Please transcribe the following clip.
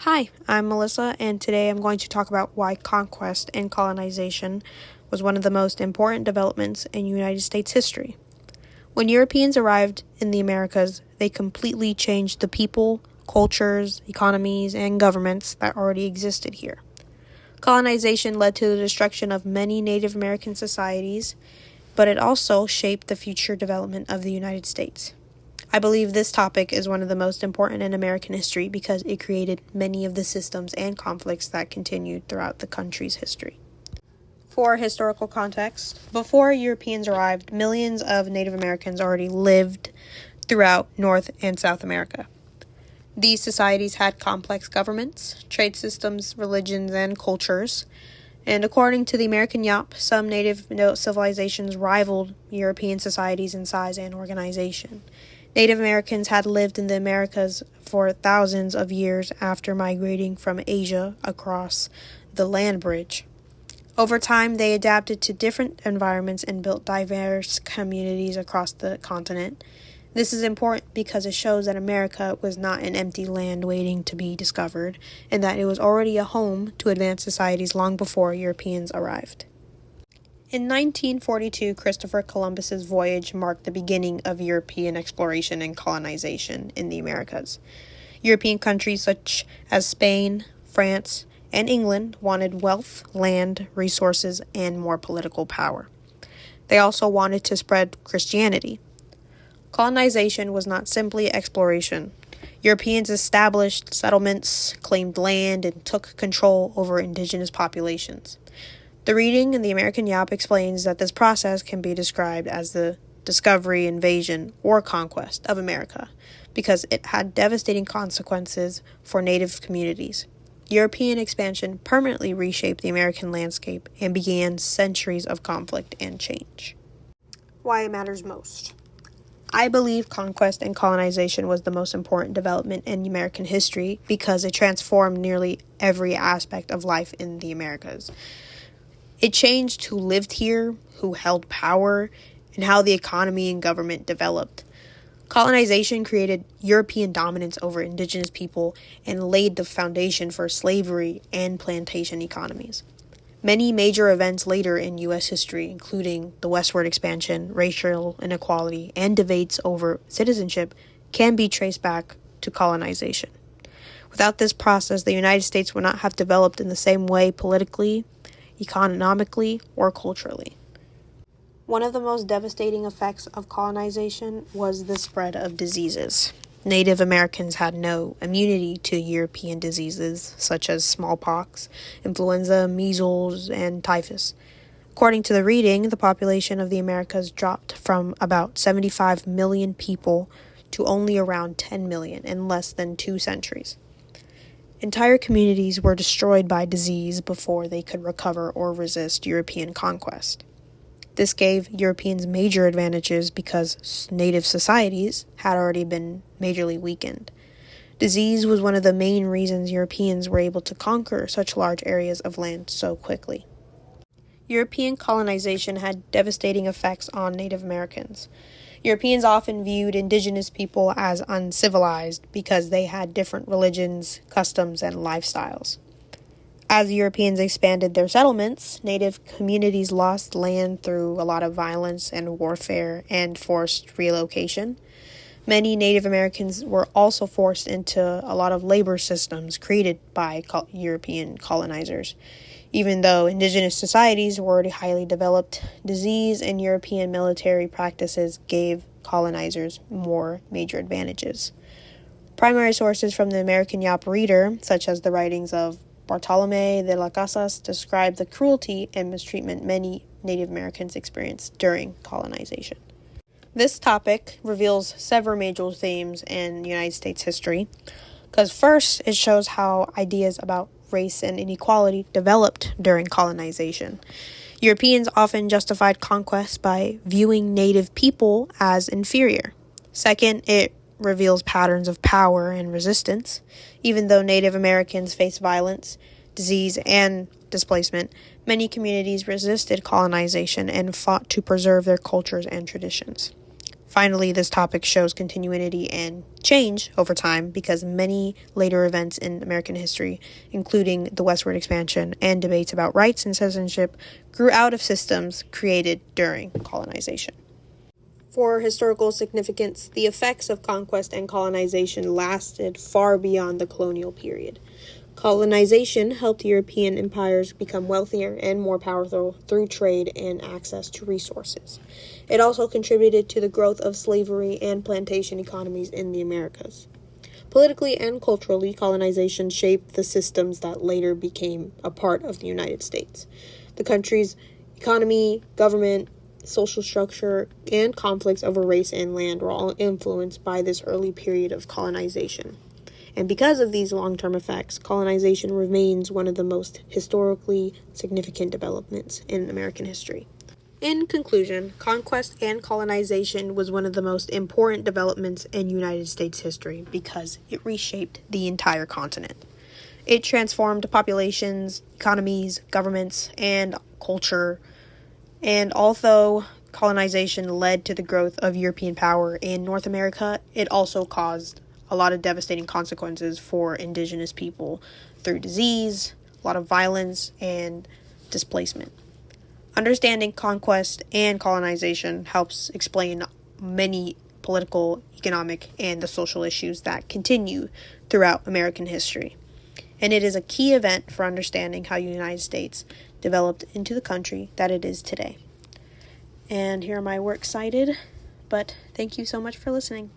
Hi, I'm Melissa, and today I'm going to talk about why conquest and colonization was one of the most important developments in United States history. When Europeans arrived in the Americas, they completely changed the people, cultures, economies, and governments that already existed here. Colonization led to the destruction of many Native American societies, but it also shaped the future development of the United States. I believe this topic is one of the most important in American history because it created many of the systems and conflicts that continued throughout the country's history. For historical context, before Europeans arrived, millions of Native Americans already lived throughout North and South America. These societies had complex governments, trade systems, religions, and cultures. And according to the American Yop, some native civilizations rivaled European societies in size and organization. Native Americans had lived in the Americas for thousands of years after migrating from Asia across the land bridge. Over time, they adapted to different environments and built diverse communities across the continent. This is important because it shows that America was not an empty land waiting to be discovered, and that it was already a home to advanced societies long before Europeans arrived. In 1942, Christopher Columbus's voyage marked the beginning of European exploration and colonization in the Americas. European countries such as Spain, France, and England wanted wealth, land, resources, and more political power. They also wanted to spread Christianity. Colonization was not simply exploration. Europeans established settlements, claimed land, and took control over indigenous populations. The reading in the American Yop explains that this process can be described as the discovery, invasion, or conquest of America because it had devastating consequences for Native communities. European expansion permanently reshaped the American landscape and began centuries of conflict and change. Why it matters most. I believe conquest and colonization was the most important development in American history because it transformed nearly every aspect of life in the Americas. It changed who lived here, who held power, and how the economy and government developed. Colonization created European dominance over indigenous people and laid the foundation for slavery and plantation economies. Many major events later in U.S. history, including the westward expansion, racial inequality, and debates over citizenship, can be traced back to colonization. Without this process, the United States would not have developed in the same way politically, economically, or culturally. One of the most devastating effects of colonization was the spread of diseases. Native Americans had no immunity to European diseases such as smallpox, influenza, measles, and typhus. According to the reading, the population of the Americas dropped from about 75 million people to only around 10 million in less than 2 centuries. Entire communities were destroyed by disease before they could recover or resist European conquest. This gave Europeans major advantages because native societies had already been majorly weakened. Disease was one of the main reasons Europeans were able to conquer such large areas of land so quickly. European colonization had devastating effects on Native Americans. Europeans often viewed indigenous people as uncivilized because they had different religions, customs, and lifestyles. As Europeans expanded their settlements, Native communities lost land through a lot of violence and warfare and forced relocation. Many Native Americans were also forced into a lot of labor systems created by European colonizers. Even though indigenous societies were already highly developed, disease and European military practices gave colonizers more major advantages. Primary sources from the American Yop reader, such as the writings of Bartolomé de las Casas, describe the cruelty and mistreatment many Native Americans experienced during colonization. This topic reveals several major themes in United States history, because first, it shows how ideas about race and inequality developed during colonization. Europeans often justified conquest by viewing native people as inferior. Second, it reveals patterns of power and resistance. Even though Native Americans faced violence, disease, and displacement, many communities resisted colonization and fought to preserve their cultures and traditions. Finally, this topic shows continuity and change over time because many later events in American history, including the westward expansion and debates about rights and citizenship, grew out of systems created during colonization. For historical significance, the effects of conquest and colonization lasted far beyond the colonial period. Colonization helped European empires become wealthier and more powerful through trade and access to resources. It also contributed to the growth of slavery and plantation economies in the Americas. Politically and culturally, colonization shaped the systems that later became a part of the United States. The country's economy, government, social structure, and conflicts over race and land were all influenced by this early period of colonization. And because of these long-term effects, colonization remains one of the most historically significant developments in American history. In conclusion, conquest and colonization was one of the most important developments in United States history because it reshaped the entire continent. It transformed populations, economies, governments, and culture. And although colonization led to the growth of European power in North America, it also caused a lot of devastating consequences for indigenous people through disease, a lot of violence, and displacement. Understanding conquest and colonization helps explain many political, economic, and the social issues that continue throughout American history. And it is a key event for understanding how the United States developed into the country that it is today. And here are my works cited, but thank you so much for listening.